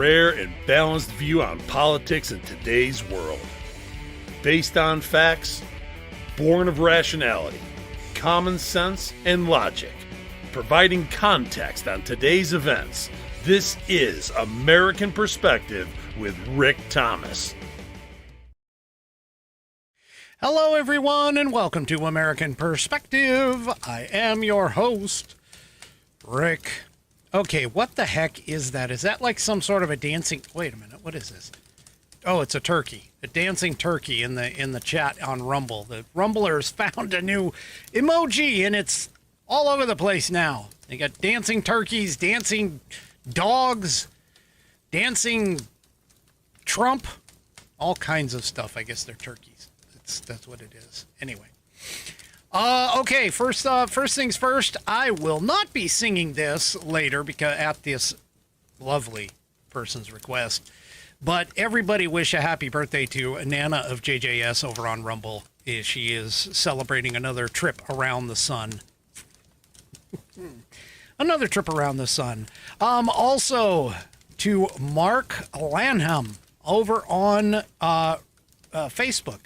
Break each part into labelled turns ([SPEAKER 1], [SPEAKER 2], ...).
[SPEAKER 1] rare and balanced view on politics in today's world. Based on facts, born of rationality, common sense, and logic, providing context on today's events, this is American Perspective with Rick Thomas.
[SPEAKER 2] Hello, everyone, and welcome to American Perspective. I am your host, Rick. Okay, what the heck is that? Is that like some sort of a dancing... Wait a minute, what is this? Oh, it's a turkey. A dancing turkey in the chat on Rumble. The Rumblers found a new emoji, and it's all over the place now. They got dancing turkeys, dancing dogs, dancing Trump, all kinds of stuff. I guess they're turkeys. That's what it is. Anyway. Okay, first things first, I will not be singing this later because at this lovely person's request. But everybody wish a happy birthday to Nana of JJS over on Rumble. She is celebrating another trip around the sun. Another trip around the sun. Also to Mark Lanham over on Facebook.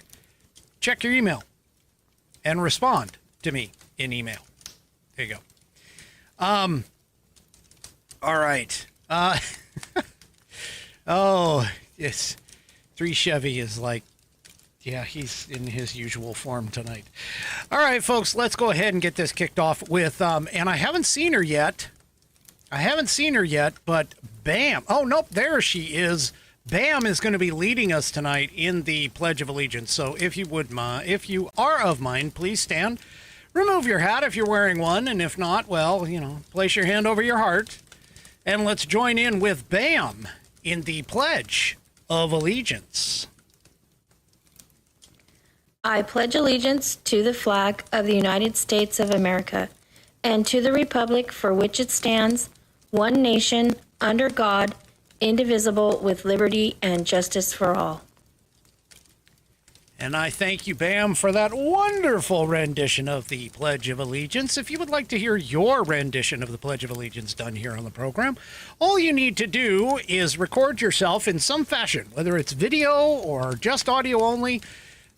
[SPEAKER 2] Check your email and respond to me in email. There you go. All right. Oh, yes. 3 Chevy is like, yeah, he's in his usual form tonight. All right, folks, let's go ahead and get this kicked off with, and I haven't seen her yet. But Bam. Oh, nope, there she is. Bam is going to be leading us tonight in the Pledge of Allegiance. So if you are of mind, please stand. Remove your hat if you're wearing one. And if not, well, place your hand over your heart. And let's join in with Bam in the Pledge of Allegiance.
[SPEAKER 3] I pledge allegiance to the flag of the United States of America and to the republic for which it stands, one nation, under God, indivisible, with liberty and justice for all.
[SPEAKER 2] And I thank you, Bam, for that wonderful rendition of the Pledge of Allegiance. If you would like to hear your rendition of the Pledge of Allegiance done here on the program, all you need to do is record yourself in some fashion, whether it's video or just audio only.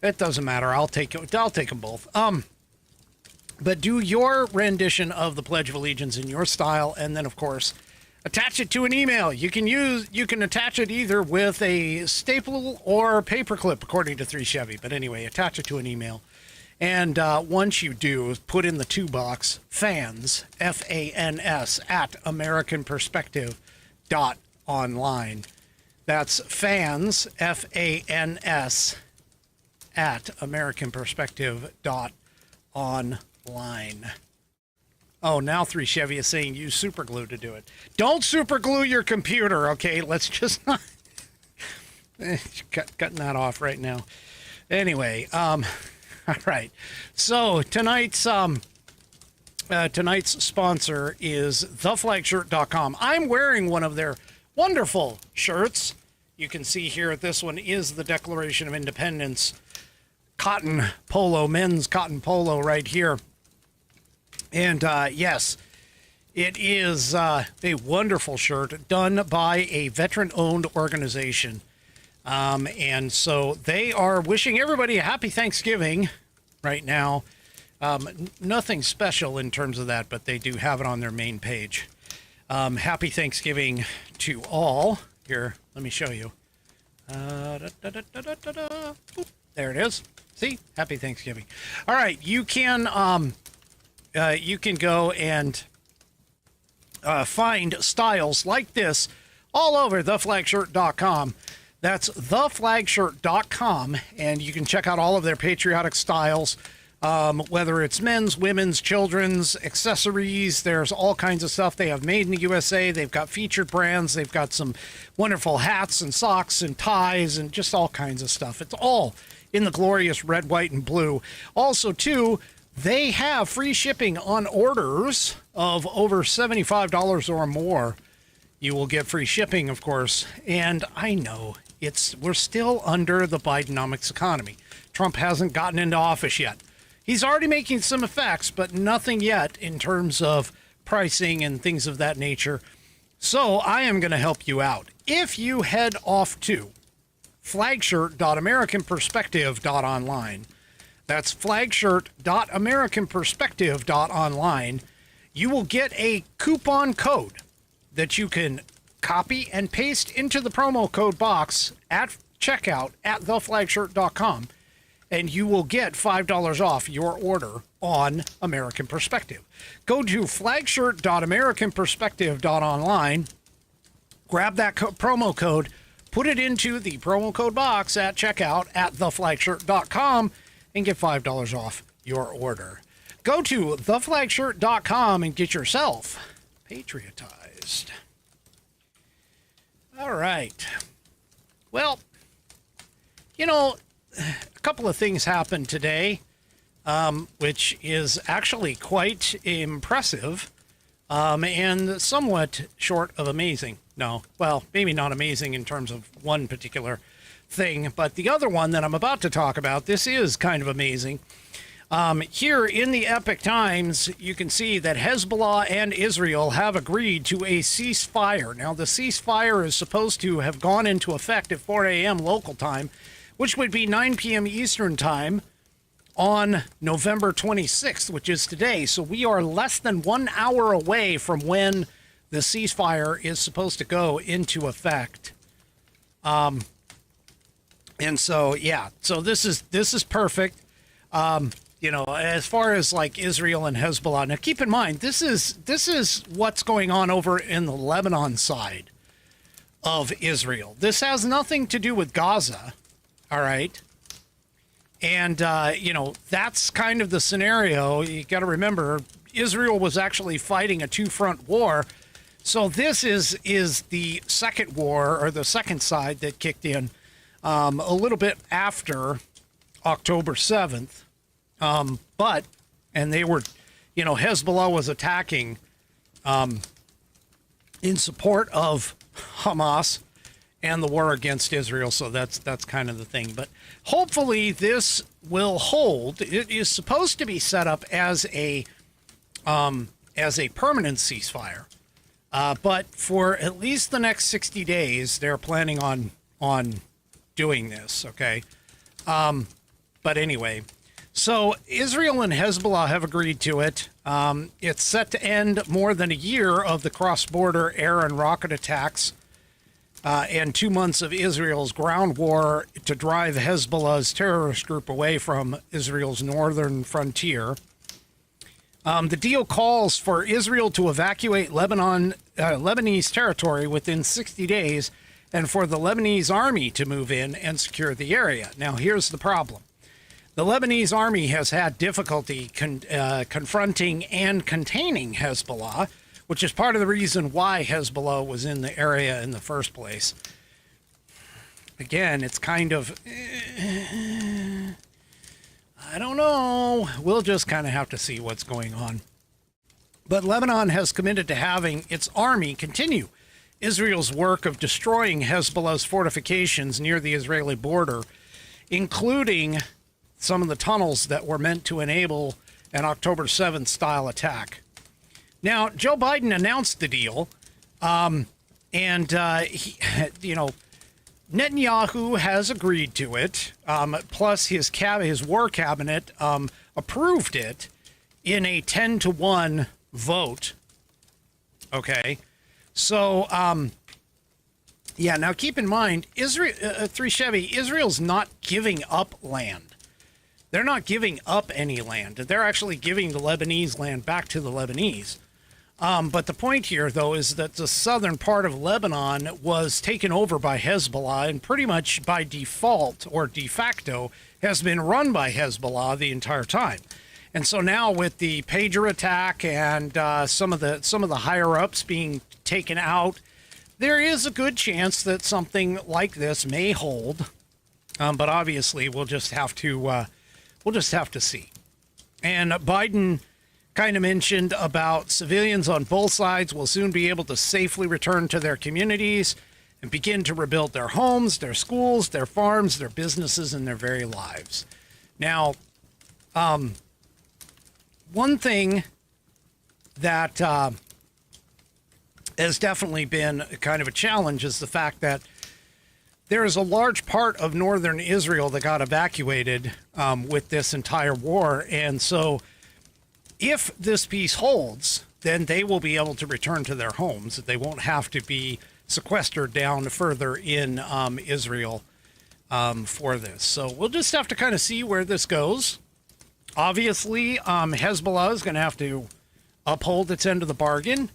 [SPEAKER 2] It doesn't matter. I'll take them both. But do your rendition of the Pledge of Allegiance in your style, and then, of course, attach it to an email. You can attach it either with a staple or paperclip, according to 3 Chevy. But anyway, attach it to an email. And once you do, put in the to box, fans, FANS, at AmericanPerspective.online. That's fans, FANS, at AmericanPerspective.online. Oh, now 3 Chevy is saying use super glue to do it. Don't super glue your computer, okay? Let's just not... Cutting that off right now. Anyway, all right. So tonight's sponsor is theflagshirt.com. I'm wearing one of their wonderful shirts. You can see here, this one is the Declaration of Independence cotton polo, men's cotton polo right here. And yes, it is a wonderful shirt done by a veteran-owned organization. And so they are wishing everybody a happy Thanksgiving right now. Nothing special in terms of that, but they do have it on their main page. Happy Thanksgiving to all. Here, let me show you. There it is. See? Happy Thanksgiving. All right, you can go and find styles like this all over theflagshirt.com. That's theflagshirt.com, and you can check out all of their patriotic styles, whether it's men's, women's, children's, accessories. There's all kinds of stuff. They have made in the USA. They've got featured brands. They've got some wonderful hats and socks and ties and just all kinds of stuff. It's all in the glorious red, white, and blue. Also, too, they have free shipping on orders of over $75 or more. You will get free shipping, of course. And I know we're still under the Bidenomics economy. Trump hasn't gotten into office yet. He's already making some effects, but nothing yet in terms of pricing and things of that nature. So I am going to help you out. if you head off to flagshirt.americanperspective.online, that's flagshirt.americanperspective.online, you will get a coupon code that you can copy and paste into the promo code box at checkout at theflagshirt.com, and you will get $5 off your order on American Perspective. Go to flagshirt.americanperspective.online, grab that promo code, put it into the promo code box at checkout at theflagshirt.com, and get $5 off your order. Go to theflagshirt.com and get yourself patriotized. All right. Well, you know, a couple of things happened today, which is actually quite impressive and somewhat short of amazing. No, well, maybe not amazing in terms of one particular thing, but the other one that I'm about to talk about, this is kind of amazing. Here in the Epic Times, you can see that Hezbollah and Israel have agreed to a ceasefire. Now, the ceasefire is supposed to have gone into effect at 4 a.m. local time, which would be 9 p.m. Eastern time on November 26th, which is today. So we are less than 1 hour away from when the ceasefire is supposed to go into effect. And so, yeah, so this is perfect. You know, as far as like Israel and Hezbollah. Now, keep in mind, this is what's going on over in the Lebanon side of Israel. This has nothing to do with Gaza, all right? And, you know, that's kind of the scenario. You got to remember, Israel was actually fighting a two-front war. So this is the second war, or the second side that kicked in a little bit after October 7th. But they were, you know, Hezbollah was attacking in support of Hamas and the war against Israel. So that's kind of the thing. But hopefully this will hold. It is supposed to be set up as a permanent ceasefire. But for at least the next 60 days, they're planning on doing this. Okay. But anyway, so Israel and Hezbollah have agreed to it. It's set to end more than a year of the cross-border air and rocket attacks and 2 months of Israel's ground war to drive Hezbollah's terrorist group away from Israel's northern frontier. The deal calls for Israel to evacuate Lebanese territory within 60 days and for the Lebanese army to move in and secure the area. Now, here's the problem. The Lebanese army has had difficulty confronting and containing Hezbollah, which is part of the reason why Hezbollah was in the area in the first place. Again, it's kind of, I don't know. We'll just kind of have to see what's going on. But Lebanon has committed to having its army continue Israel's work of destroying Hezbollah's fortifications near the Israeli border, including some of the tunnels that were meant to enable an October 7th style attack. Now, Joe Biden announced the deal, and he, you know, Netanyahu has agreed to it. Plus, his war cabinet approved it in a 10-to-1 vote. Okay, so yeah. Now, keep in mind, Israel's not giving up land. They're not giving up any land. They're actually giving the Lebanese land back to the Lebanese. But the point here, though, is that the southern part of Lebanon was taken over by Hezbollah and pretty much by default or de facto has been run by Hezbollah the entire time. And so now with the pager attack and some of the higher ups being taken out, there is a good chance that something like this may hold. But obviously, we'll just have to see. And Biden kind of mentioned about civilians on both sides will soon be able to safely return to their communities and begin to rebuild their homes, their schools, their farms, their businesses, and their very lives. Now, one thing that has definitely been kind of a challenge is the fact that there is a large part of northern Israel that got evacuated with this entire war. And so if this peace holds, then they will be able to return to their homes. They won't have to be sequestered down further in Israel for this. So we'll just have to kind of see where this goes. Obviously, Hezbollah is going to have to uphold its end of the bargain.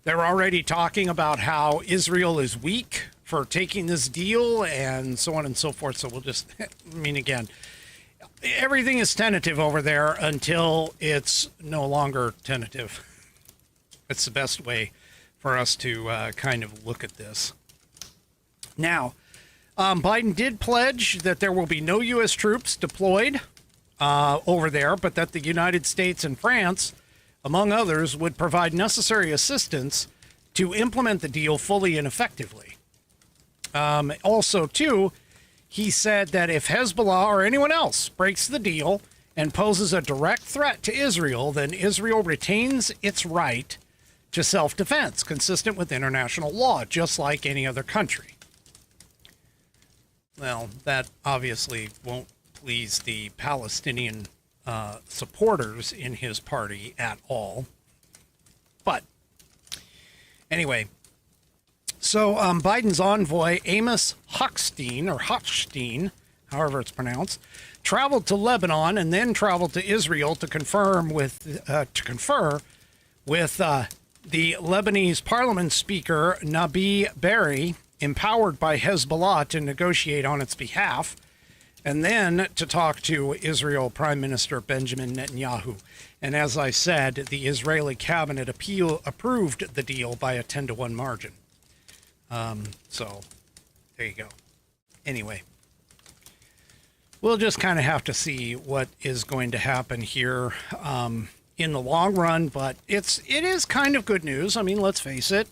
[SPEAKER 2] They're already talking about how Israel is weak for taking this deal and so on and so forth. So we'll just, I mean, again, everything is tentative over there until it's no longer tentative. That's the best way for us to kind of look at this. Now, Biden did pledge that there will be no U.S. troops deployed over there, but that the United States and France, among others, would provide necessary assistance to implement the deal fully and effectively. Also, too, he said that if Hezbollah or anyone else breaks the deal and poses a direct threat to Israel, then Israel retains its right to self-defense, consistent with international law, just like any other country. Well, that obviously won't please the Palestinian supporters in his party at all. But anyway, so Biden's envoy, Amos Hochstein, however it's pronounced, traveled to Lebanon and then traveled to Israel to confer with the Lebanese parliament speaker, Nabi Berri, empowered by Hezbollah to negotiate on its behalf, and then to talk to Israel Prime Minister Benjamin Netanyahu. And as I said, the Israeli cabinet approved the deal by a 10-to-1 margin. So there you go. Anyway, we'll just kind of have to see what is going to happen here in the long run, but it is kind of good news. I mean, let's face it.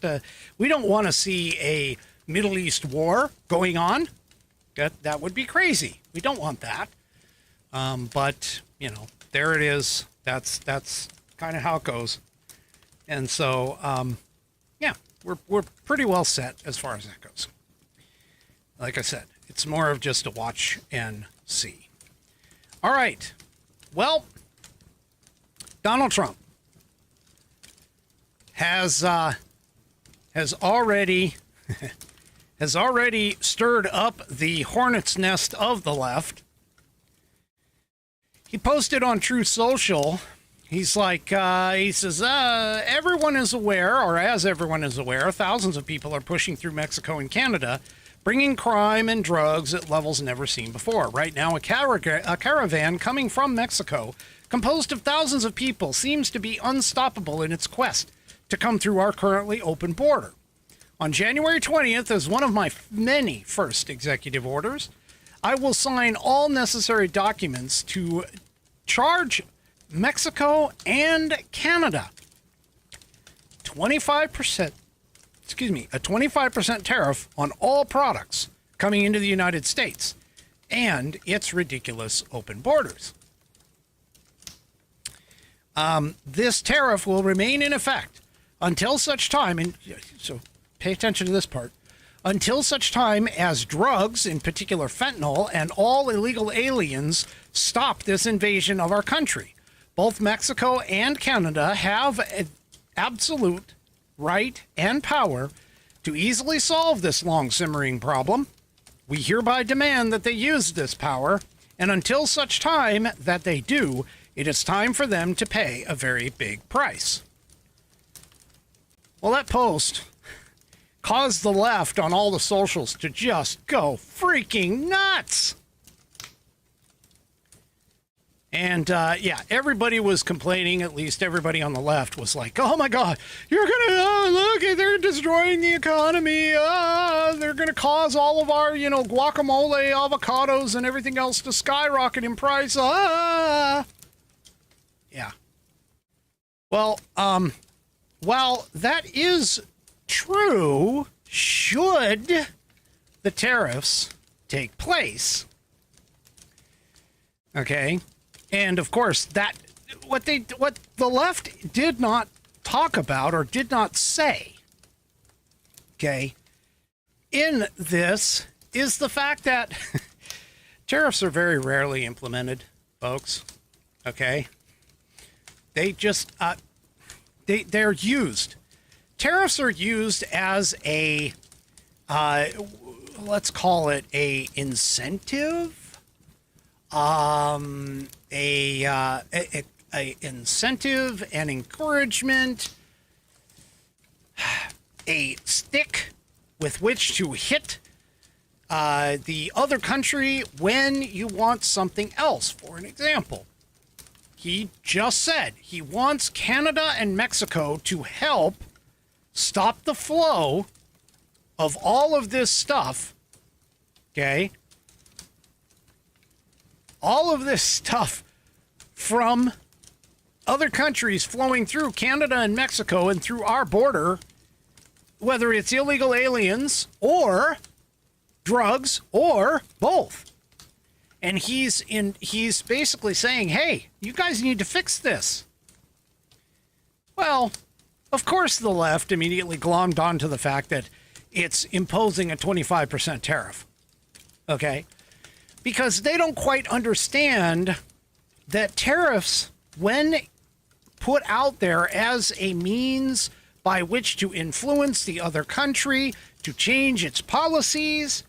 [SPEAKER 2] We don't want to see a Middle East war going on. That would be crazy. We don't want that. But, you know, there it is. That's kind of how it goes. And so, yeah, we're pretty well set as far as that goes. Like I said, it's more of just a watch and see. All right. Well, Donald Trump has already stirred up the hornet's nest of the left. He posted on Truth Social. He's like, he says, everyone is aware, or as everyone is aware, thousands of people are pushing through Mexico and Canada, bringing crime and drugs at levels never seen before. Right now, a caravan coming from Mexico, composed of thousands of people, seems to be unstoppable in its quest to come through our currently open border. On January 20th, as one of my many first executive orders, I will sign all necessary documents to charge Mexico and Canada a 25% tariff on all products coming into the United States and its ridiculous open borders. This tariff will remain in effect until such time, and so pay attention to this part, until such time as drugs, in particular fentanyl, and all illegal aliens stop this invasion of our country. Both Mexico and Canada have an absolute right and power to easily solve this long-simmering problem. We hereby demand that they use this power, and until such time that they do, it is time for them to pay a very big price. Well, that post caused the left on all the socials to just go freaking nuts. And, yeah, everybody was complaining, at least everybody on the left was like, oh my God, you're going to, look, they're destroying the economy. They're going to cause all of our, guacamole, avocados, and everything else to skyrocket in price. Yeah. Well, while that is true, should the tariffs take place, okay, and of course that what the left did not talk about or did not say okay, in this is the fact that tariffs are very rarely implemented, folks. Okay, they just they're used. Tariffs are used as a let's call it a incentive, a incentive, an encouragement, a stick with which to hit the other country when you want something else. For an example, he just said he wants Canada and Mexico to help stop the flow of all of this stuff, okay? All of this stuff from other countries flowing through Canada and Mexico and through our border, whether it's illegal aliens or drugs or both. And he's basically saying, hey, you guys need to fix this. Well, of course the left immediately glommed onto the fact that it's imposing a 25% tariff. Okay? Because they don't quite understand that tariffs, when put out there as a means by which to influence the other country, to change its policies,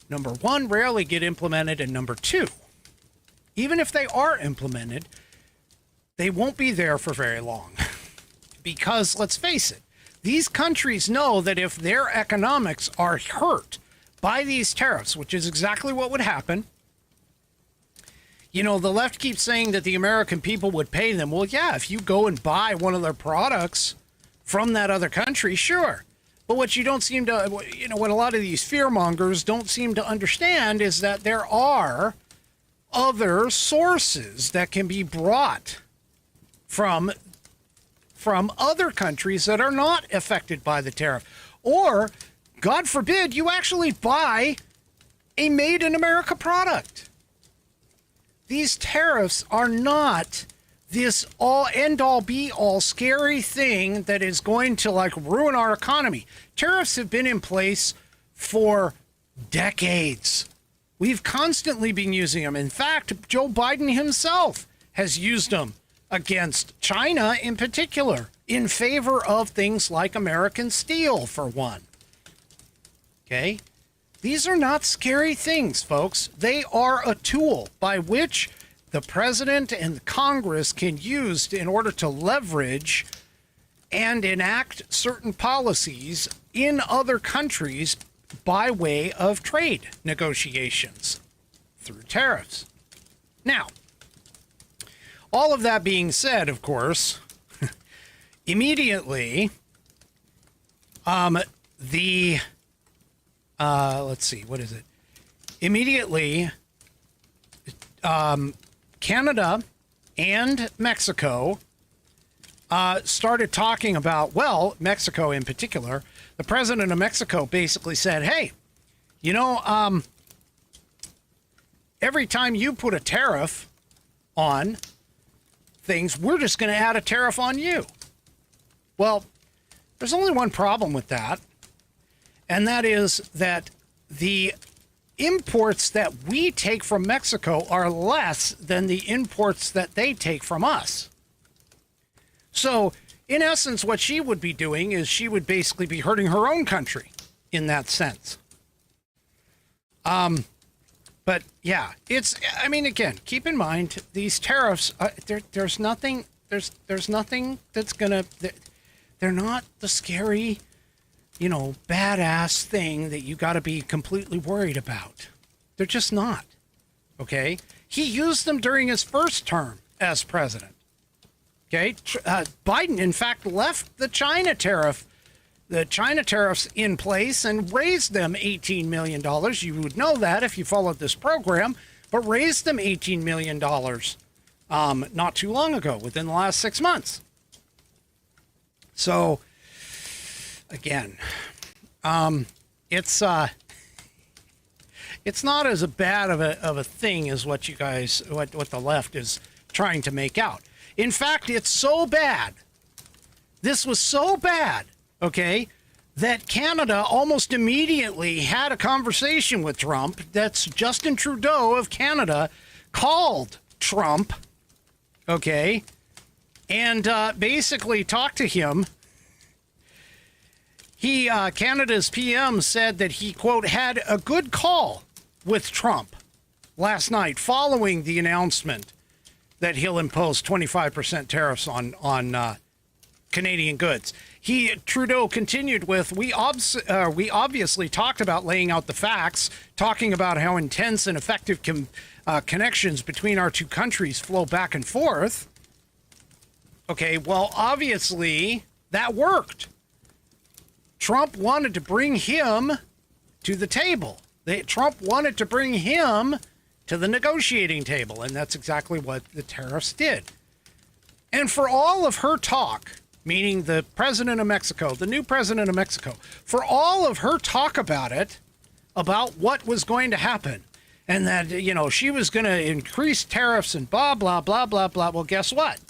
[SPEAKER 2] number one, rarely get implemented, and number two, even if they are implemented, they won't be there for very long. Because, let's face it, these countries know that if their economics are hurt by these tariffs, which is exactly what would happen. You know, the left keeps saying that the American people would pay them. Well, yeah, if you go and buy one of their products from that other country, sure. But what you don't seem to, you know, what a lot of these fearmongers don't seem to understand is that there are other sources that can be brought from other countries that are not affected by the tariff. Or, God forbid, you actually buy a made-in-America product. These tariffs are not this end-all, be-all scary thing that is going to, like, ruin our economy. Tariffs have been in place for decades. We've constantly been using them. In fact, Joe Biden himself has used them against China in particular, in favor of things like American steel, for one. Okay? These are not scary things, folks. They are a tool by which the president and Congress can use in order to leverage and enact certain policies in other countries by way of trade negotiations through tariffs. Now, all of that being said, of course, immediately, let's see, what is it? Immediately, Canada and Mexico started talking about, well, Mexico in particular. The president of Mexico basically said, hey, you know, every time you put a tariff on things, we're just going to add a tariff on you. Well, there's only one problem with that, and that is that the imports that we take from Mexico are less than the imports that they take from us. So, in essence, what she would be doing is she would basically be hurting her own country in that sense. But yeah, I mean, again, keep in mind, these tariffs, there's nothing that's gonna, they're not the scary, you know, badass thing that you got to be completely worried about. They're just not. Okay? He used them during his first term as president. Okay? Biden, in fact, left the China tariffs in place and raised them $18 million. You would know that if you followed this program, but raised them $18 million not too long ago, within the last 6 months. So, again, it's not as bad of a thing as what you guys, what the left is trying to make out. In fact, it's so bad. This was so bad, okay, that Canada almost immediately had a conversation with Trump. That's Justin Trudeau of Canada called Trump, okay, and basically talked to him. Canada's PM said that he, quote, had a good call with Trump last night following the announcement that he'll impose 25% tariffs on Canadian goods. Trudeau continued with, we obviously talked about laying out the facts, talking about how intense and effective connections between our two countries flow back and forth. Okay, well, obviously that worked. Trump wanted to bring him to the table. Trump wanted to bring him to the negotiating table, and that's exactly what the tariffs did. And for all of her talk, meaning the president of Mexico, the new president of Mexico, for all of her talk about it, about what was going to happen, and that, you know, she was going to increase tariffs and blah, blah, blah, blah, blah. Well, guess what?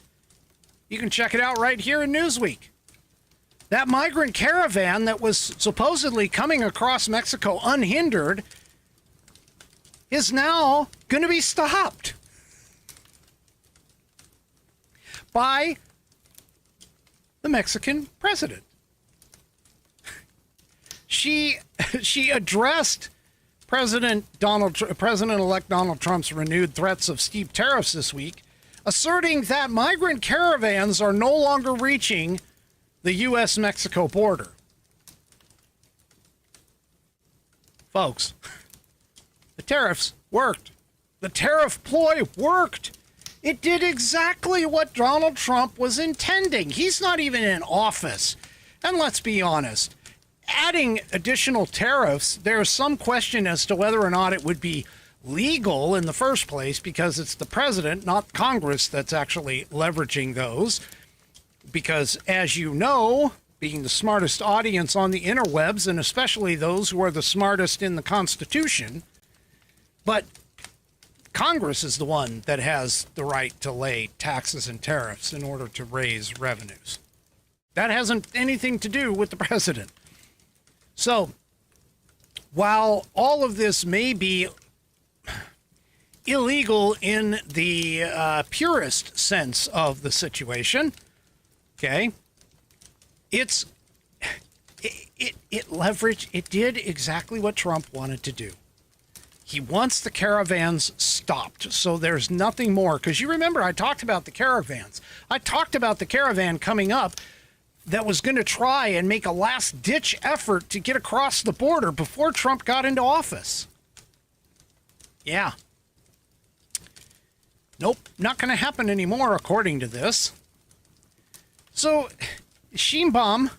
[SPEAKER 2] You can check it out right here in Newsweek. That migrant caravan that was supposedly coming across Mexico unhindered is now going to be stopped by the Mexican president. She addressed President-elect Donald Trump's renewed threats of steep tariffs this week, asserting that migrant caravans are no longer reaching the U.S.-Mexico border. Folks, the tariffs worked. The tariff ploy worked. It did exactly what Donald Trump was intending. He's not even in office. And let's be honest, adding additional tariffs, there's some question as to whether or not it would be legal in the first place, because it's the president, not Congress, that's actually leveraging those. Because, as you know, being the smartest audience on the interwebs, and especially those who are the smartest in the Constitution, but Congress is the one that has the right to lay taxes and tariffs in order to raise revenues. That hasn't anything to do with the president. So, while all of this may be illegal in the purest sense of the situation, okay, it leveraged, it did exactly what Trump wanted to do. He wants the caravans stopped, so there's nothing more. Because you remember, I talked about the caravans. I talked about the caravan coming up that was going to try and make a last-ditch effort to get across the border before Trump got into office. Yeah. Nope, not going to happen anymore, according to this. So, Sheinbaum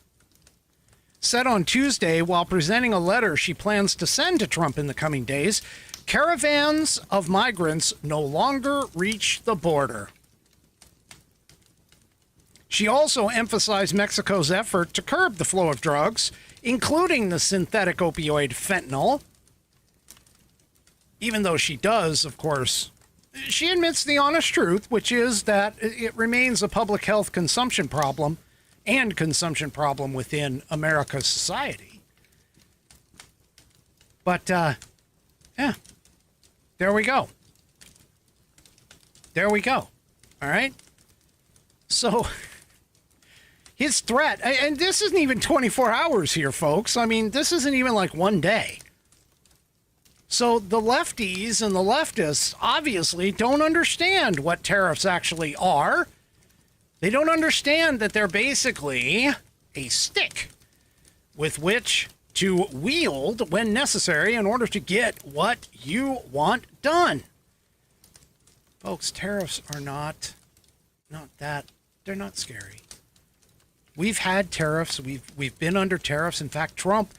[SPEAKER 2] said on Tuesday, while presenting a letter she plans to send to Trump in the coming days, caravans of migrants no longer reach the border. She also emphasized Mexico's effort to curb the flow of drugs, including the synthetic opioid fentanyl. Even though she does, of course, she admits the honest truth, which is that it remains a public health consumption problem and consumption problem within America's society. But, yeah, there we go. There we go. All right? So, his threat, and this isn't even 24 hours here, folks. I mean, this isn't even like one day. So the lefties and the leftists obviously don't understand what tariffs actually are. They don't understand that they're basically a stick with which to wield when necessary in order to get what you want done. Folks, tariffs are not that, they're not scary. We've had tariffs, we've been under tariffs. In fact, Trump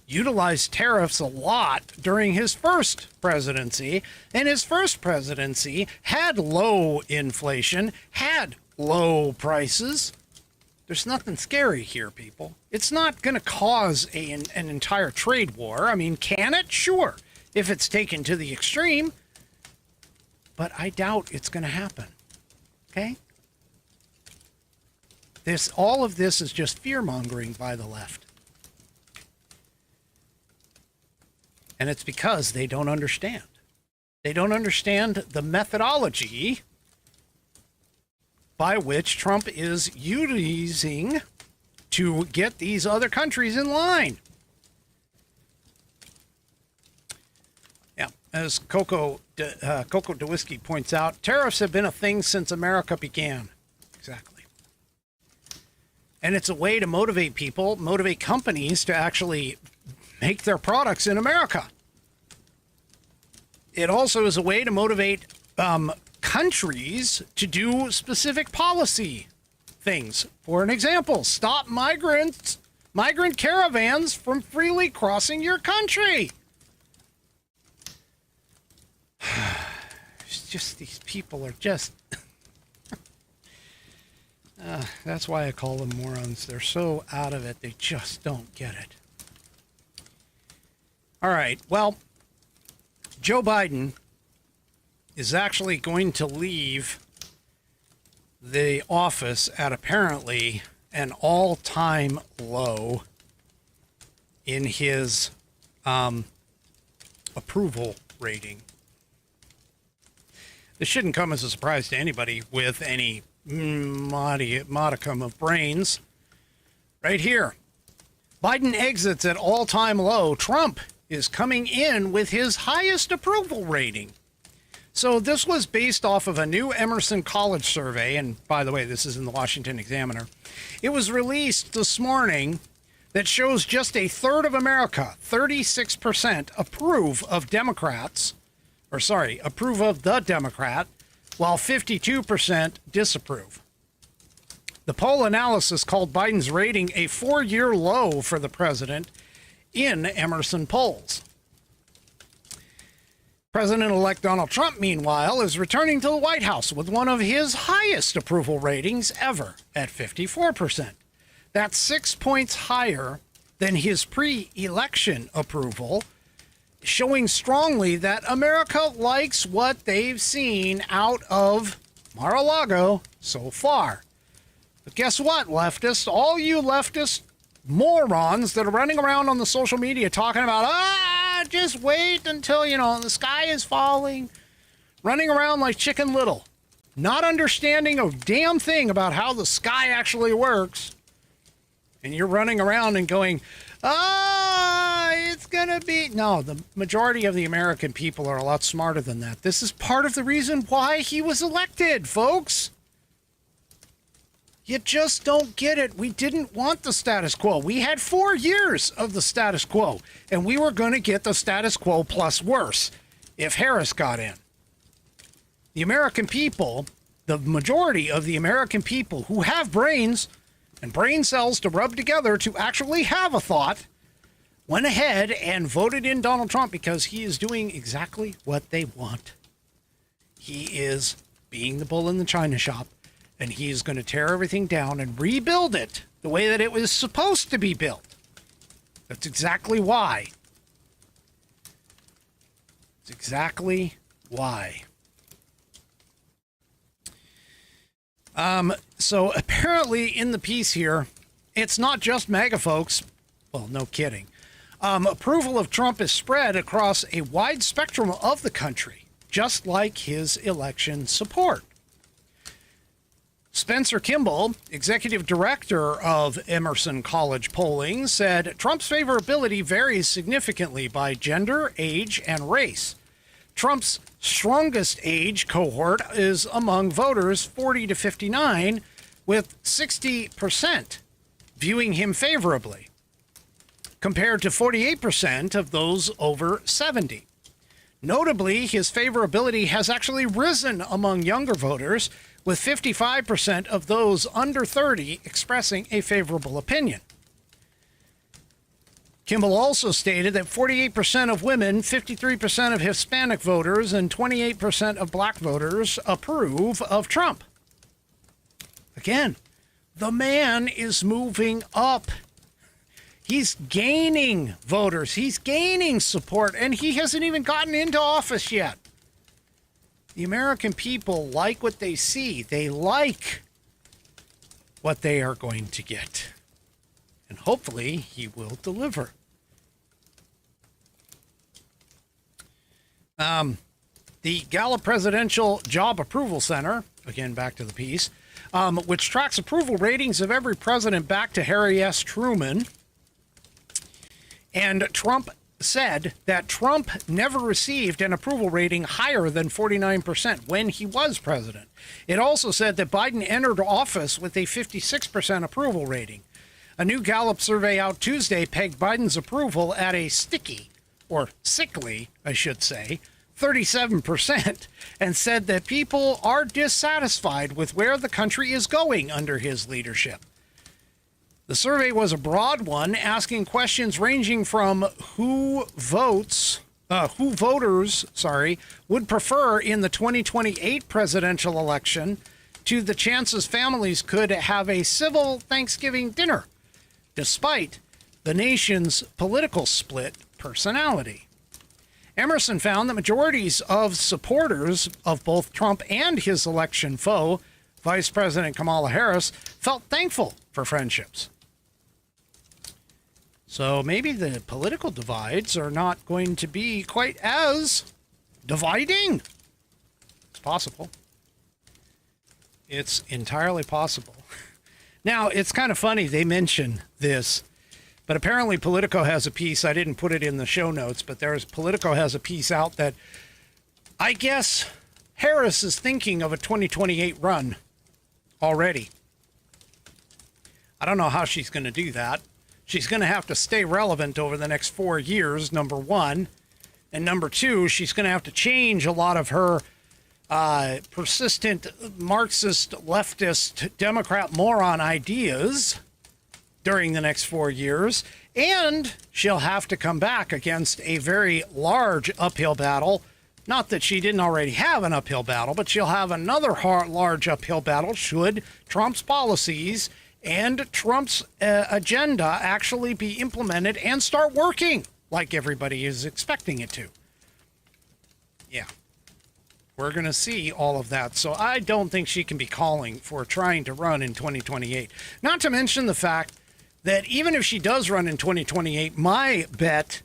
[SPEAKER 2] utilized tariffs a lot during his first presidency, and his first presidency had low inflation, had low prices. There's nothing scary here, people. It's not going to cause an entire trade war. I mean, can it? Sure, if it's taken to the extreme, but I doubt it's going to happen. Okay? All of this is just fear-mongering by the left. And it's because they don't understand. They don't understand the methodology by which Trump is using to get these other countries in line. Yeah, as Coco DeWhiskey points out, tariffs have been a thing since America began. Exactly. And it's a way to motivate people, motivate companies to actually make their products in America. It also is a way to motivate countries to do specific policy things. For an example, stop migrant caravans from freely crossing your country. It's just, these people are just... that's why I call them morons. They're so out of it, they just don't get it. All right, well, Joe Biden is actually going to leave the office at apparently an all-time low in his approval rating. This shouldn't come as a surprise to anybody with any modicum of brains. Right here, Biden exits at all-time low. Trump is coming in with his highest approval rating. So this was based off of a new Emerson College survey, and by the way, this is in the Washington Examiner. It was released this morning that shows just a third of America, 36%, approve of the Democrat, while 52% disapprove. The poll analysis called Biden's rating a 4-year low for the president in Emerson polls. President-elect Donald Trump, meanwhile, is returning to the White House with one of his highest approval ratings ever at 54%. That's 6 points higher than his pre-election approval, showing strongly that America likes what they've seen out of Mar-a-Lago so far. But guess what, leftists? All you leftist morons that are running around on the social media talking about, just wait until, the sky is falling, running around like Chicken Little, not understanding a damn thing about how the sky actually works. And you're running around and going, it's going to be... No, the majority of the American people are a lot smarter than that. This is part of the reason why he was elected, folks. You just don't get it. We didn't want the status quo. We had 4 years of the status quo, and we were going to get the status quo plus worse if Harris got in. The American people, the majority of the American people who have brains and brain cells to rub together to actually have a thought, went ahead and voted in Donald Trump because he is doing exactly what they want. He is being the bull in the china shop, and he is going to tear everything down and rebuild it the way that it was supposed to be built. That's exactly why. It's exactly why. So apparently in the piece here, it's not just MAGA folks. Well, no kidding. Approval of Trump is spread across a wide spectrum of the country, just like his election support. Spencer Kimball, executive director of Emerson College Polling, said Trump's favorability varies significantly by gender, age, and race. Trump's strongest age cohort is among voters 40 to 59, with 60% viewing him favorably, compared to 48% of those over 70. Notably, his favorability has actually risen among younger voters, with 55% of those under 30 expressing a favorable opinion. Kimball also stated that 48% of women, 53% of Hispanic voters, and 28% of black voters approve of Trump. Again, the man is moving up. He's gaining voters. He's gaining support, and he hasn't even gotten into office yet. The American people like what they see. They like what they are going to get. And hopefully he will deliver. The Gallup Presidential Job Approval Center, again, back to the piece, which tracks approval ratings of every president back to Harry S. Truman. And Trump said that Trump never received an approval rating higher than 49% when he was president. It also said that Biden entered office with a 56% approval rating. A new Gallup survey out Tuesday pegged Biden's approval at a sticky, or sickly, I should say, 37%, and said that people are dissatisfied with where the country is going under his leadership. The survey was a broad one, asking questions ranging from who voters would prefer in the 2028 presidential election to the chances families could have a civil Thanksgiving dinner, despite the nation's political split personality. Emerson found that majorities of supporters of both Trump and his election foe, Vice President Kamala Harris, felt thankful for friendships. So maybe the political divides are not going to be quite as dividing. It's possible. It's entirely possible. Now, it's kind of funny they mention this, but apparently Politico has a piece. I didn't put it in the show notes, but Politico has a piece out that I guess Harris is thinking of a 2028 run already. I don't know how she's going to do that. She's going to have to stay relevant over the next 4 years, number one. And number two, she's going to have to change a lot of her persistent Marxist, leftist, Democrat moron ideas during the next 4 years. And she'll have to come back against a very large uphill battle. Not that she didn't already have an uphill battle, but she'll have another large uphill battle should Trump's policies and Trump's agenda actually be implemented and start working like everybody is expecting it to. Yeah. We're going to see all of that. So I don't think she can be calling for trying to run in 2028. Not to mention the fact that even if she does run in 2028, my bet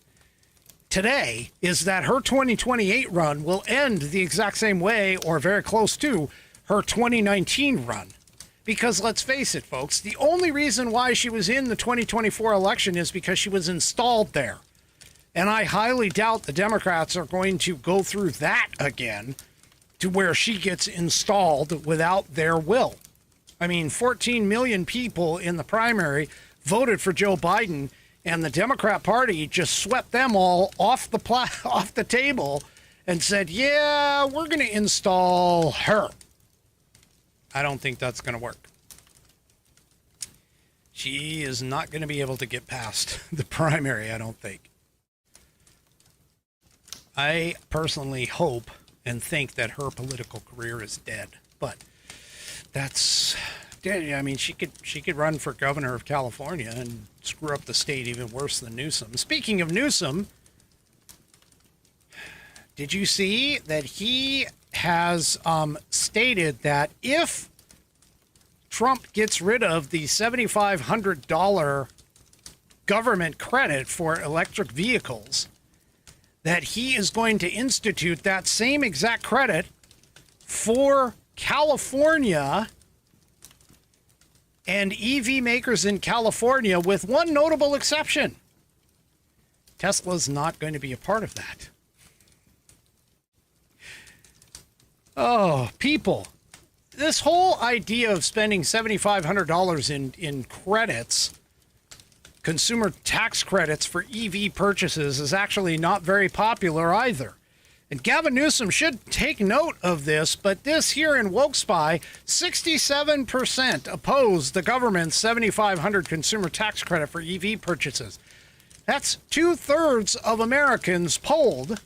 [SPEAKER 2] today is that her 2028 run will end the exact same way or very close to her 2019 run. Because let's face it, folks, the only reason why she was in the 2024 election is because she was installed there. And I highly doubt the Democrats are going to go through that again to where she gets installed without their will. I mean, 14 million people in the primary voted for Joe Biden, and the Democrat Party just swept them all off the table and said, yeah, we're going to install her. I don't think that's going to work. She is not going to be able to get past the primary, I don't think. I personally hope and think that her political career is dead, but that's dead. I mean, she could run for governor of California and screw up the state even worse than Newsom. Speaking of Newsom, did you see that he has stated that if Trump gets rid of the $7,500 government credit for electric vehicles, that he is going to institute that same exact credit for California and EV makers in California, with one notable exception. Tesla's not going to be a part of that. Oh, people. This whole idea of spending $7,500 in credits, consumer tax credits for EV purchases, is actually not very popular either. And Gavin Newsom should take note of this, but this here in Woke Spy, 67% oppose the government's $7,500 consumer tax credit for EV purchases. That's 2/3 of Americans polled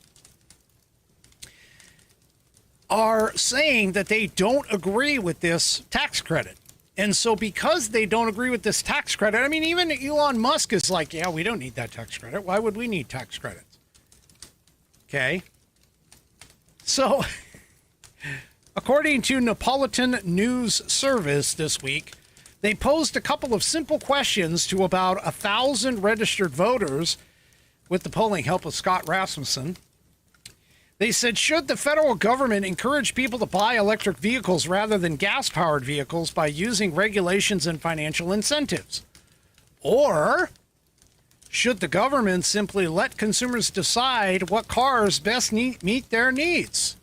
[SPEAKER 2] are saying that they don't agree with this tax credit. And so because they don't agree with this tax credit, I mean, even Elon Musk is like, yeah, we don't need that tax credit. Why would we need tax credits? Okay. So, according to Neapolitan News Service this week, they posed a couple of simple questions to about 1,000 registered voters with the polling help of Scott Rasmussen. They said, should the federal government encourage people to buy electric vehicles rather than gas-powered vehicles by using regulations and financial incentives? Or should the government simply let consumers decide what cars best meet their needs?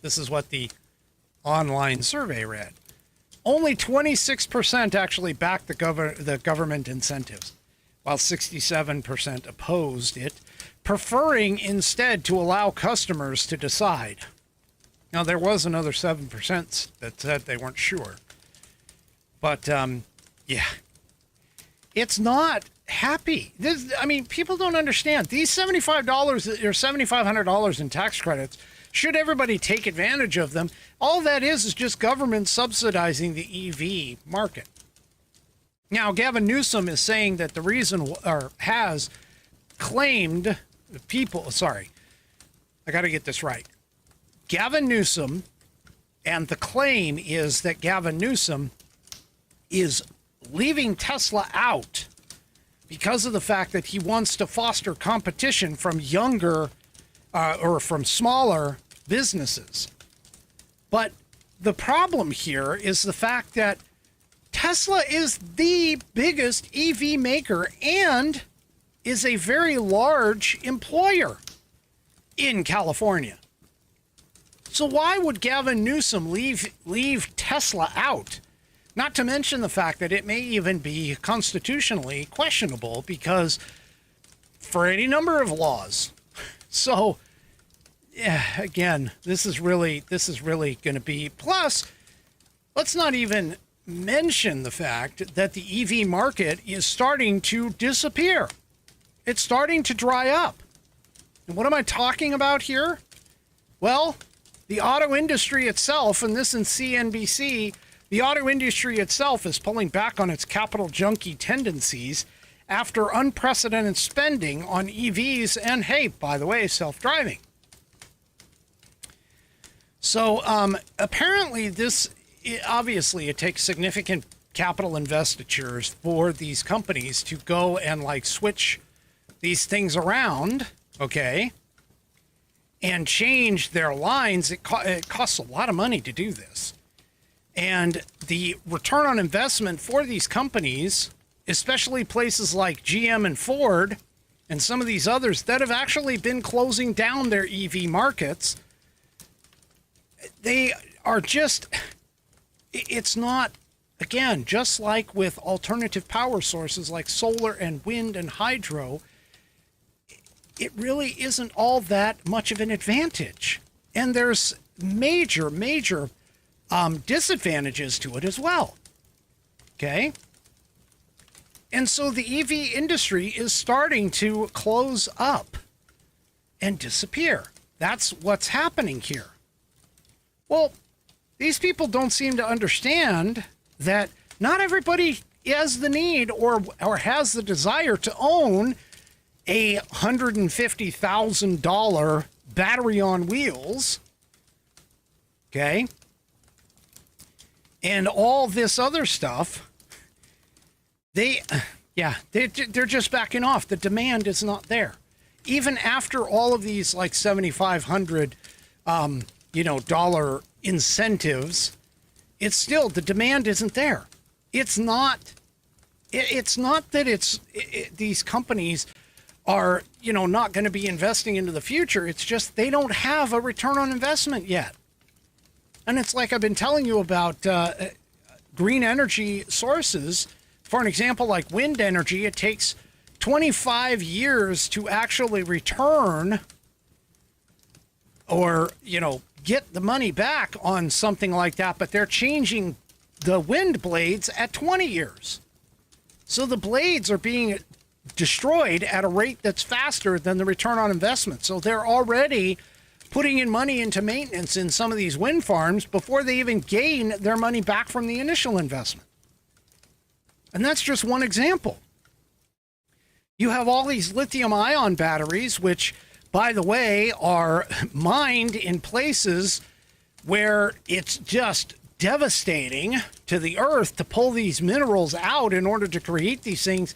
[SPEAKER 2] This is what the online survey read. Only 26% actually backed the government incentives, while 67% opposed it, preferring instead to allow customers to decide. Now, there was another 7% that said they weren't sure. But, yeah, it's not happy. People don't understand. These $75 or $7,500 in tax credits, should everybody take advantage of them, all that is just government subsidizing the EV market. Now, Gavin Newsom is saying that the reason, or has claimed people, sorry, I got to get this right. Gavin Newsom, and the claim is that Gavin Newsom is leaving Tesla out because of the fact that he wants to foster competition from younger or from smaller businesses. But the problem here is the fact that Tesla is the biggest EV maker and is a very large employer in California. So why would Gavin Newsom leave Tesla out? Not to mention the fact that it may even be constitutionally questionable because for any number of laws. So, yeah, again, this is really going to be. Plus, let's not even mention the fact that the EV market is starting to disappear. It's starting to dry up. And what am I talking about here? Well, the auto industry itself, and this in CNBC, the auto industry itself is pulling back on its capital junkie tendencies after unprecedented spending on EVs and, hey, by the way, self-driving. So apparently obviously it takes significant capital investitures for these companies to go and switch these things around, okay, and change their lines. It costs a lot of money to do this. And the return on investment for these companies, especially places like GM and Ford and some of these others that have actually been closing down their EV markets, they are just, it's not, again, just like with alternative power sources like solar and wind and hydro, it really isn't all that much of an advantage. And there's major disadvantages to it as well. Okay? And so the EV industry is starting to close up and disappear. That's what's happening here. Well, these people don't seem to understand that not everybody has the need or has the desire to own a $150,000 battery on wheels. Okay? And all this other stuff, they're just backing off. The demand is not there. Even after all of these $7,500 dollar incentives, it's still, the demand isn't there. It's not that these companies are, not going to be investing into the future. It's just they don't have a return on investment yet. And it's like I've been telling you about green energy sources. For an example, like wind energy, it takes 25 years to actually return or, get the money back on something like that. But they're changing the wind blades at 20 years. So the blades are being destroyed at a rate that's faster than the return on investment. So they're already putting in money into maintenance in some of these wind farms before they even gain their money back from the initial investment. And that's just one example. You have all these lithium-ion batteries, which, by the way, are mined in places where it's just devastating to the earth to pull these minerals out in order to create these things.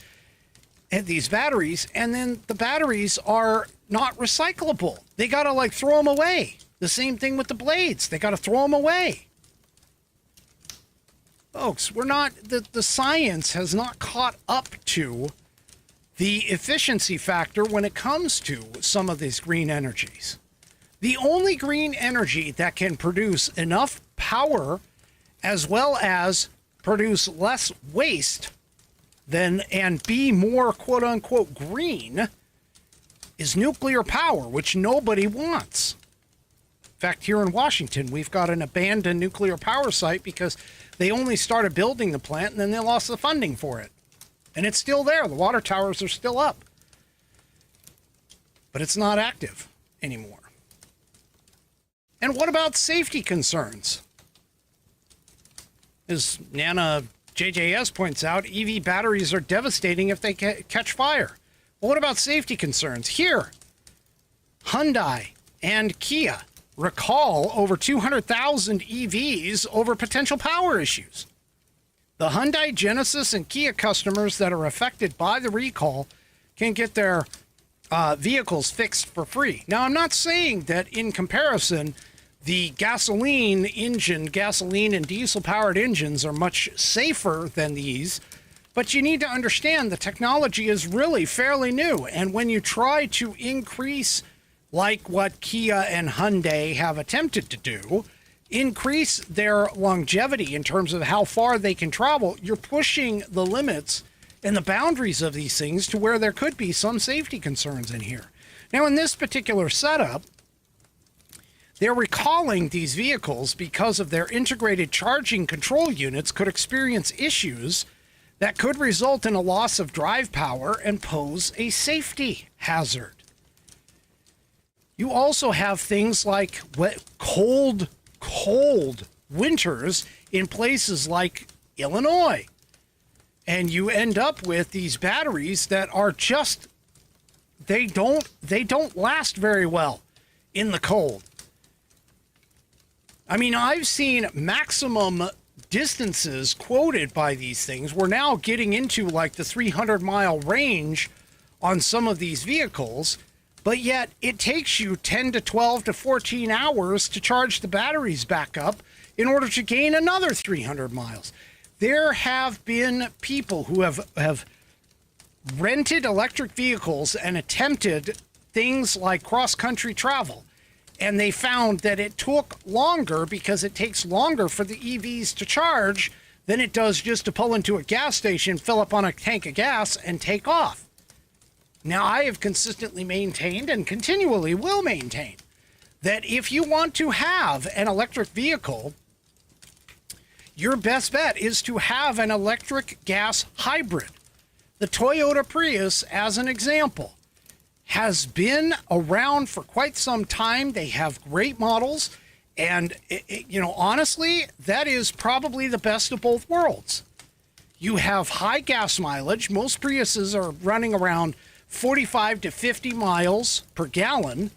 [SPEAKER 2] these batteries, and then the batteries are not recyclable. They got to like throw them away. The same thing with the blades. They got to throw them away. Folks, we're not, the science has not caught up to the efficiency factor when it comes to some of these green energies. The only green energy that can produce enough power as well as produce less waste and be more quote unquote green is nuclear power, which nobody wants. In fact, here in Washington, we've got an abandoned nuclear power site because they only started building the plant and then they lost the funding for it. And it's still there. The water towers are still up. But it's not active anymore. And what about safety concerns? As Nana JJS points out, EV batteries are devastating if they catch fire. Well, what about safety concerns? Here, Hyundai and Kia recall over 200,000 EVs over potential power issues. The Hyundai, Genesis, and Kia customers that are affected by the recall can get their vehicles fixed for free. Now, I'm not saying that in comparison, the gasoline and diesel-powered engines are much safer than these, but you need to understand the technology is really fairly new. And when you try to increase, like what Kia and Hyundai have attempted to do, increase their longevity in terms of how far they can travel, you're pushing the limits and the boundaries of these things to where there could be some safety concerns in here. Now, in this particular setup, they're recalling these vehicles because of their integrated charging control units could experience issues that could result in a loss of drive power and pose a safety hazard. You also have things like cold winters in places like Illinois. And you end up with these batteries that are just, they don't last very well in the cold. I mean, I've seen maximum distances quoted by these things. We're now getting into like the 300-mile range on some of these vehicles, but yet it takes you 10 to 12 to 14 hours to charge the batteries back up in order to gain another 300 miles. There have been people who have rented electric vehicles and attempted things like cross-country travel, and they found that it took longer because it takes longer for the EVs to charge than it does just to pull into a gas station, fill up on a tank of gas, and take off. Now, I have consistently maintained and continually will maintain that if you want to have an electric vehicle, your best bet is to have an electric gas hybrid. The Toyota Prius, as an example, has been around for quite some time. They have great models. And, honestly, that is probably the best of both worlds. You have high gas mileage. Most Priuses are running around 45 to 50 miles per gallon,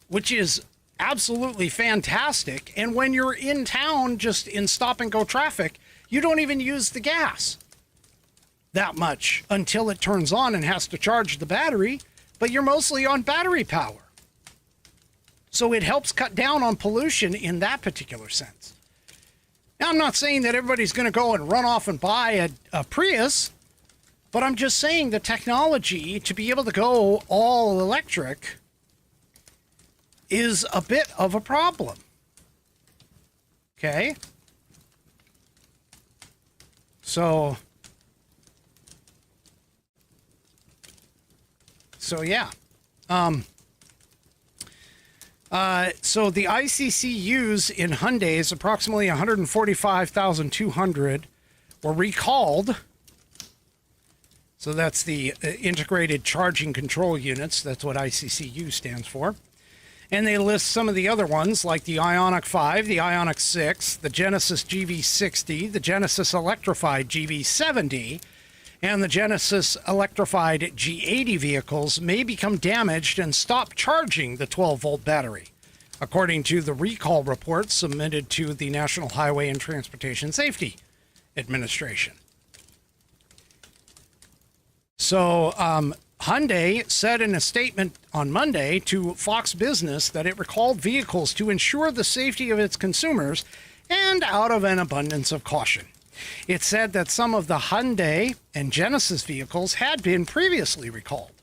[SPEAKER 2] which is absolutely fantastic. And when you're in town, just in stop and go traffic, you don't even use the gas that much until it turns on and has to charge the battery, but you're mostly on battery power. So it helps cut down on pollution in that particular sense. Now, I'm not saying that everybody's going to go and run off and buy a Prius, but I'm just saying the technology to be able to go all electric is a bit of a problem. Okay? So yeah. So the ICCUs in Hyundai is approximately 145,200 were recalled. So that's the integrated charging control units. That's what ICCU stands for. And they list some of the other ones like the Ioniq 5, the Ioniq 6, the Genesis GV60, the Genesis Electrified GV70, and the Genesis Electrified G80 vehicles may become damaged and stop charging the 12-volt battery, according to the recall report submitted to the National Highway and Transportation Safety Administration. So Hyundai said in a statement on Monday to Fox Business that it recalled vehicles to ensure the safety of its consumers and out of an abundance of caution. It said that some of the Hyundai and Genesis vehicles had been previously recalled.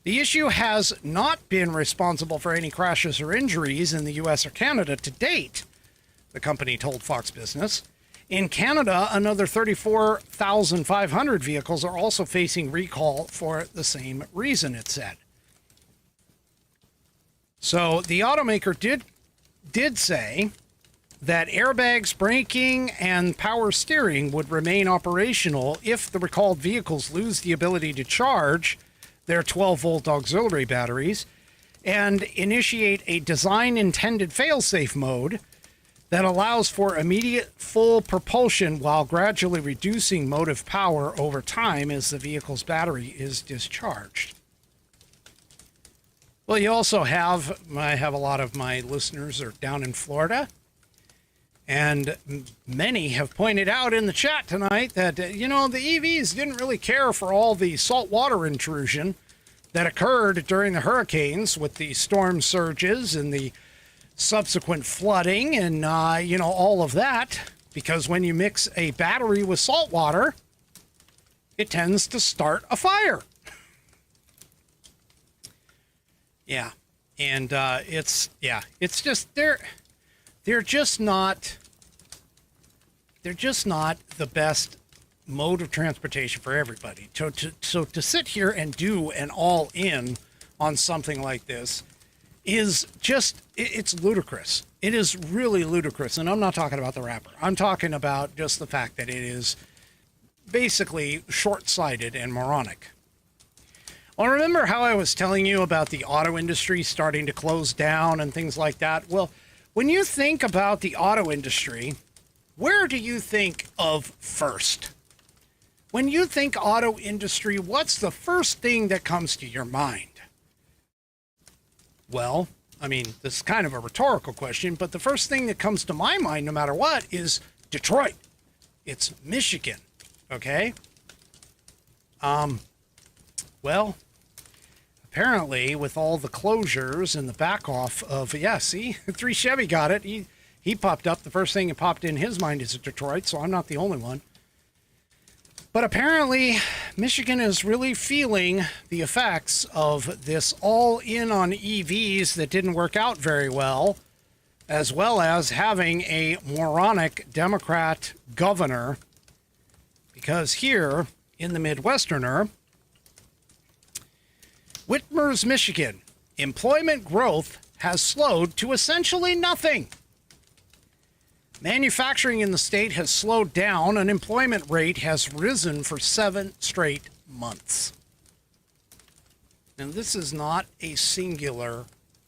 [SPEAKER 2] The issue has not been responsible for any crashes or injuries in the U.S. or Canada to date, the company told Fox Business. In Canada, another 34,500 vehicles are also facing recall for the same reason, it said. So the automaker did say that airbags, braking, and power steering would remain operational if the recalled vehicles lose the ability to charge their 12-volt auxiliary batteries and initiate a design-intended fail-safe mode that allows for immediate full propulsion while gradually reducing motive power over time as the vehicle's battery is discharged. Well, you also have, I have a lot of my listeners are down in Florida, and many have pointed out in the chat tonight that, the EVs didn't really care for all the saltwater intrusion that occurred during the hurricanes with the storm surges and the subsequent flooding and, all of that, because when you mix a battery with salt water, it tends to start a fire. Yeah. And it's just, they're just not the best mode of transportation for everybody. So to sit here and do an all-in on something like this is just, it's ludicrous. It is really ludicrous. And I'm not talking about the rapper. I'm talking about just the fact that it is basically short-sighted and moronic. Well, remember how I was telling you about the auto industry starting to close down and things like that? Well, when you think about the auto industry, where do you think of first? When you think auto industry, what's the first thing that comes to your mind? Well, I mean, this is kind of a rhetorical question, but the first thing that comes to my mind, no matter what, is Detroit. It's Michigan, okay? Well, apparently with all the closures and the back off of, 3 Chevy got it. He popped up. The first thing that popped in his mind is Detroit, so I'm not the only one. But apparently, Michigan is really feeling the effects of this all-in on EVs that didn't work out very well as having a moronic Democrat governor. Because here in the Midwesterner, Whitmer's, Michigan, employment growth has slowed to essentially nothing. Manufacturing in the state has slowed down. Unemployment rate has risen for 7 straight months. And this is not a singular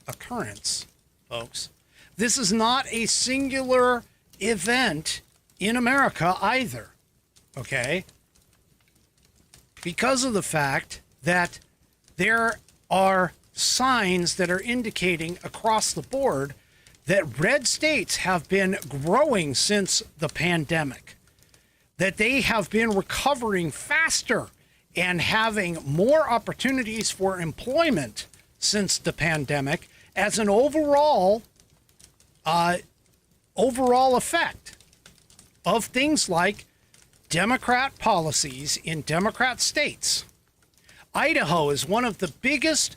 [SPEAKER 2] occurrence, folks. This is not a singular event in America either, okay? Because of the fact that there are signs that are indicating across the board that red states have been growing since the pandemic, that they have been recovering faster and having more opportunities for employment since the pandemic as an overall effect of things like Democrat policies in Democrat states. Idaho is one of the biggest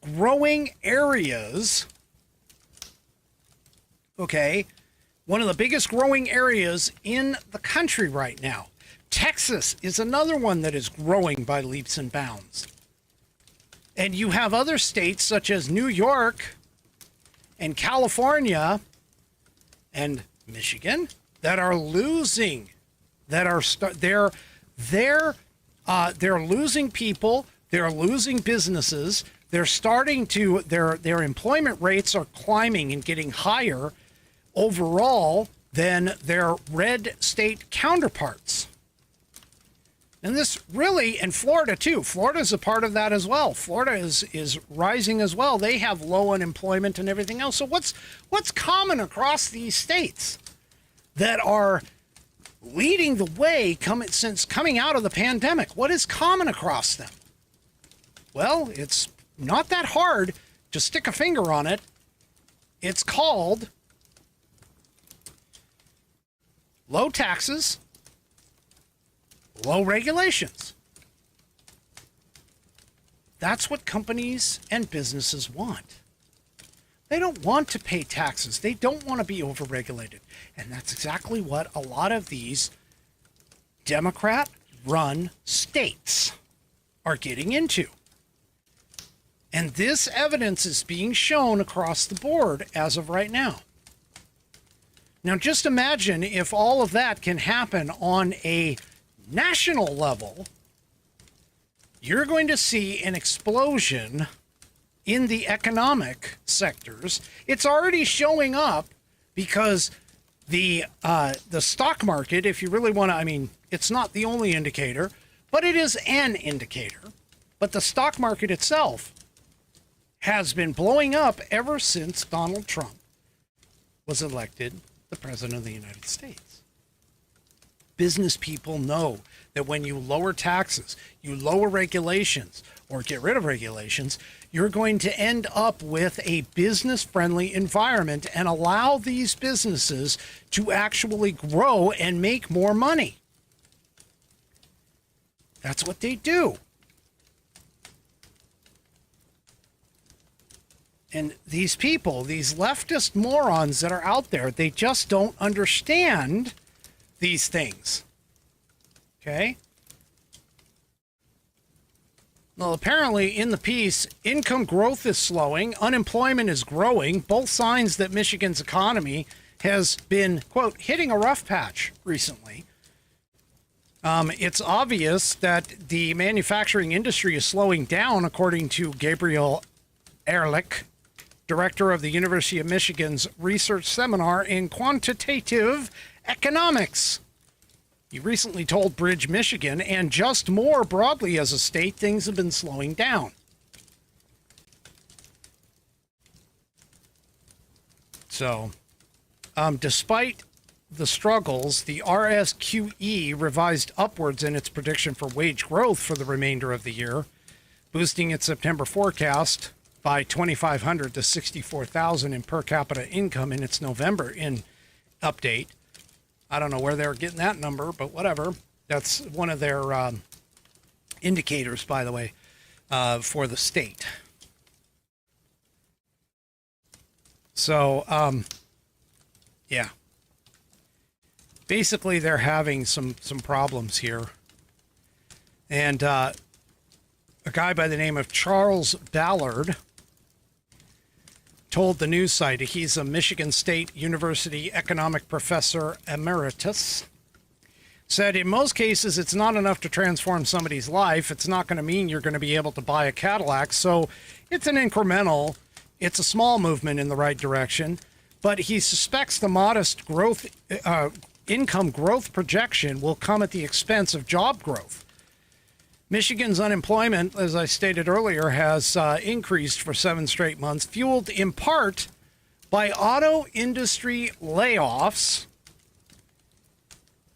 [SPEAKER 2] growing areas, okay, one of the biggest growing areas in the country right now. Texas is another one that is growing by leaps and bounds. And you have other states such as New York and California and Michigan that are losing, they're losing people, they're losing businesses, they're starting to, their employment rates are climbing and getting higher overall than their red state counterparts. And this really, and Florida too, Florida is a part of that as well. Florida is rising as well. They have low unemployment and everything else. So what's common across these states that are leading the way since coming out of the pandemic. What is common across them? Well, it's not that hard to stick a finger on it. It's called low taxes, low regulations. That's what companies and businesses want. They don't want to pay taxes. They don't want to be overregulated. And that's exactly what a lot of these Democrat-run states are getting into. And this evidence is being shown across the board as of right now. Now, just imagine if all of that can happen on a national level, you're going to see an explosion in the economic sectors. It's already showing up because the stock market, if you really want to, I mean, it's not the only indicator, but it is an indicator. But the stock market itself has been blowing up ever since Donald Trump was elected the President of the United States. Business people know that when you lower taxes, you lower regulations, or get rid of regulations, you're going to end up with a business-friendly environment and allow these businesses to actually grow and make more money. That's what they do. And these people, these leftist morons that are out there, they just don't understand these things. Okay? Well, apparently in the piece, income growth is slowing, unemployment is growing, both signs that Michigan's economy has been, quote, hitting a rough patch recently. It's obvious that the manufacturing industry is slowing down, according to Gabriel Ehrlich, director of the University of Michigan's research seminar in quantitative economics. He recently told Bridge, Michigan, and just more broadly as a state, things have been slowing down. So, despite the struggles, the RSQE revised upwards in its prediction for wage growth for the remainder of the year, boosting its September forecast by 2,500 to 64,000 in per capita income in its November update. I don't know where they're getting that number, but whatever. That's one of their indicators, by the way, for the state. So, yeah. Basically, they're having some problems here. And a guy by the name of Charles Ballard told the news site, he's a Michigan State University economic professor emeritus, said in most cases it's not enough to transform somebody's life. It's not going to mean you're going to be able to buy a Cadillac. So it's an incremental, it's a small movement in the right direction. But he suspects the modest growth, income growth projection will come at the expense of job growth. Michigan's unemployment, as I stated earlier, has increased for 7 straight months, fueled in part by auto industry layoffs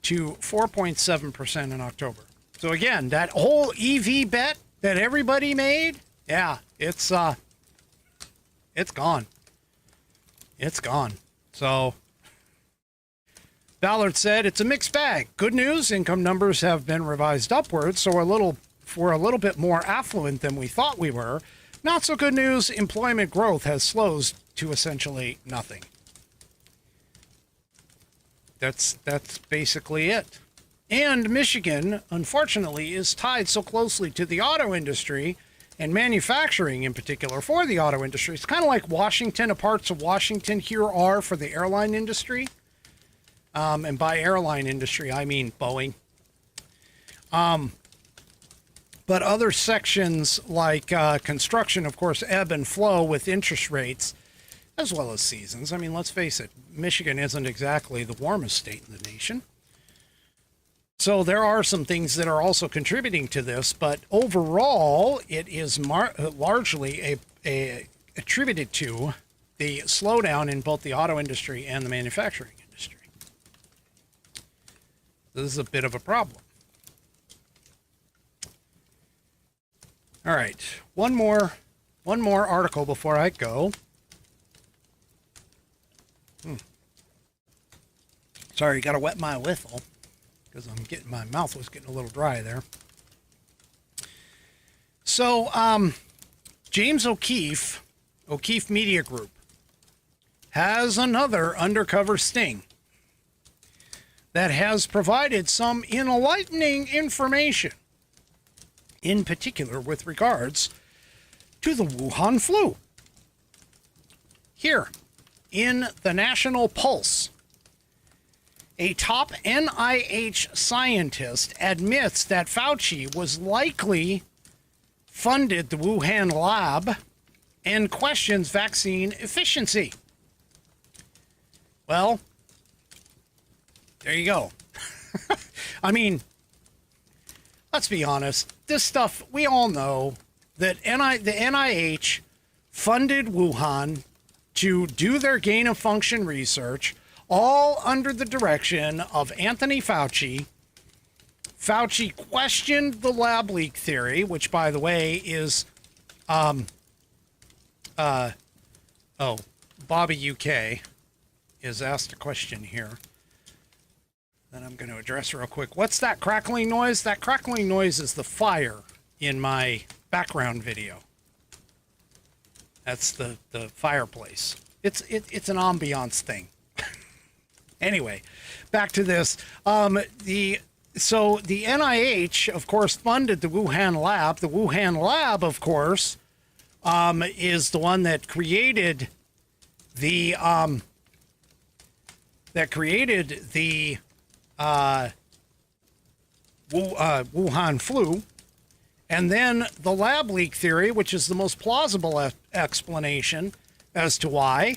[SPEAKER 2] to 4.7% in October. So again, that whole EV bet that everybody made, yeah, it's gone. It's gone. So Ballard said it's a mixed bag. Good news, income numbers have been revised upwards, so we're a little bit more affluent than we thought we were. Not so good news, employment growth has slowed to essentially nothing. That's basically it. And Michigan, unfortunately, is tied so closely to the auto industry and manufacturing in particular for the auto industry. It's kind of like Washington, or parts of Washington here are for the airline industry. And by airline industry, I mean Boeing. But other sections like construction, of course, ebb and flow with interest rates, as well as seasons. I mean, let's face it, Michigan isn't exactly the warmest state in the nation. So there are some things that are also contributing to this, but overall, it is largely attributed to the slowdown in both the auto industry and the manufacturing industry. This is a bit of a problem. All right, one more article before I go. Sorry, got to wet my whistle because my mouth was getting a little dry there. So, James O'Keefe Media Group has another undercover sting that has provided some enlightening information, in particular with regards to the Wuhan flu. Here, in the National Pulse, a top NIH scientist admits that Fauci was likely funded the Wuhan lab and questions vaccine efficiency. Well, there you go. I mean, let's be honest. This stuff, we all know that the NIH funded Wuhan to do their gain of function research, all under the direction of Anthony Fauci. Fauci questioned the lab leak theory, which, by the way, is, Bobby UK is asked a question here that I'm going to address real quick. What's that crackling noise? That crackling noise is the fire in my background video. That's the fireplace. It's an ambiance thing. Anyway, back to this. So the NIH, of course, funded the Wuhan lab. The Wuhan lab, of course, is the one that created the Wuhan flu, and then the lab leak theory, which is the most plausible explanation as to why.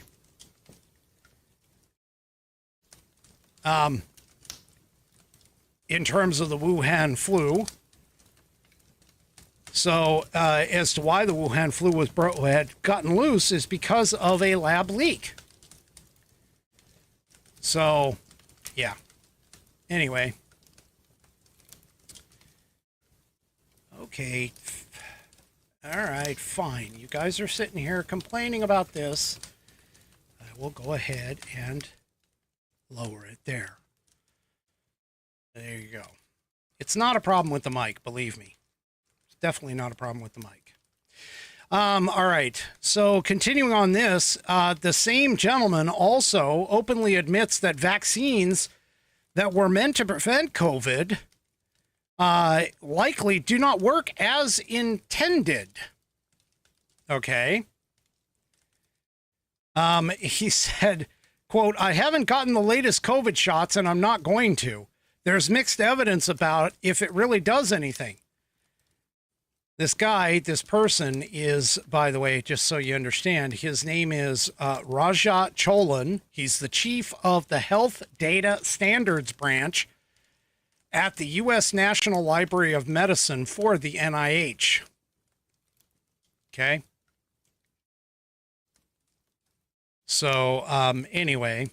[SPEAKER 2] In terms of the Wuhan flu. So, as to why the Wuhan flu had gotten loose is because of a lab leak. So, yeah. Anyway. Okay. All right, fine. You guys are sitting here complaining about this. I will go ahead and lower it there. There you go. It's not a problem with the mic, believe me. It's definitely not a problem with the mic. All right. So continuing on this, the same gentleman also openly admits that vaccines that were meant to prevent COVID likely do not work as intended. Okay. He said, quote, "I haven't gotten the latest COVID shots and I'm not going to. There's mixed evidence about if it really does anything." This person is, by the way, just so you understand, his name is Raja Cholan. He's the chief of the Health Data Standards Branch at the U.S. National Library of Medicine for the NIH. Okay. So, anyway,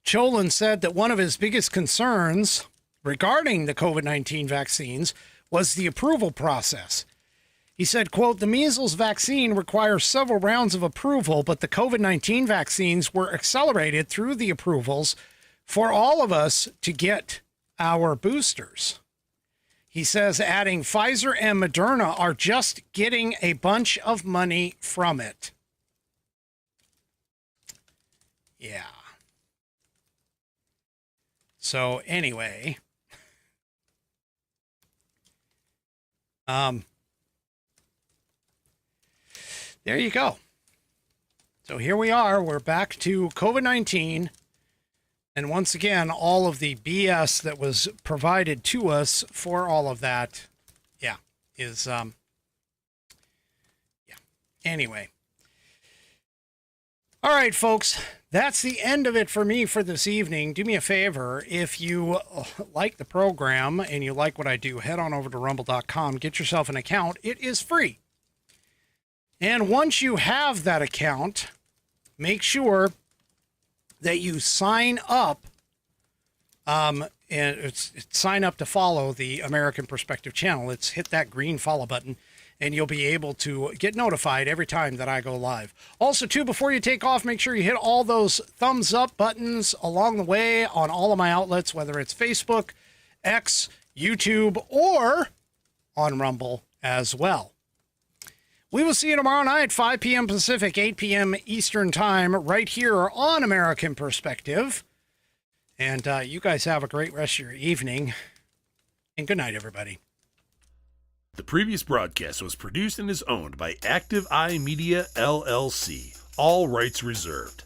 [SPEAKER 2] Cholan said that one of his biggest concerns regarding the COVID-19 vaccines was the approval process. He said, quote, "The measles vaccine requires several rounds of approval, but the COVID-19 vaccines were accelerated through the approvals for all of us to get our boosters." He says, adding, "Pfizer and Moderna are just getting a bunch of money from it." Yeah. So anyway, there you go. So here we are. We're back to COVID-19. And once again, all of the BS that was provided to us for all of that, is, Anyway. All right, folks. That's the end of it for me for this evening. Do me a favor. If you like the program and you like what I do, head on over to rumble.com. Get yourself an account. It is free. And once you have that account, make sure that you sign up, and it's sign up to follow the American Perspective channel. It's hit that green follow button, and you'll be able to get notified every time that I go live. Also, too, before you take off, make sure you hit all those thumbs up buttons along the way on all of my outlets, whether it's Facebook, X, YouTube, or on Rumble as well. We will see you tomorrow night, 5 p.m. Pacific, 8 p.m. Eastern Time, right here on American Perspective. And you guys have a great rest of your evening. And good night, everybody.
[SPEAKER 1] The previous broadcast was produced and is owned by Active Eye Media LLC. All rights reserved.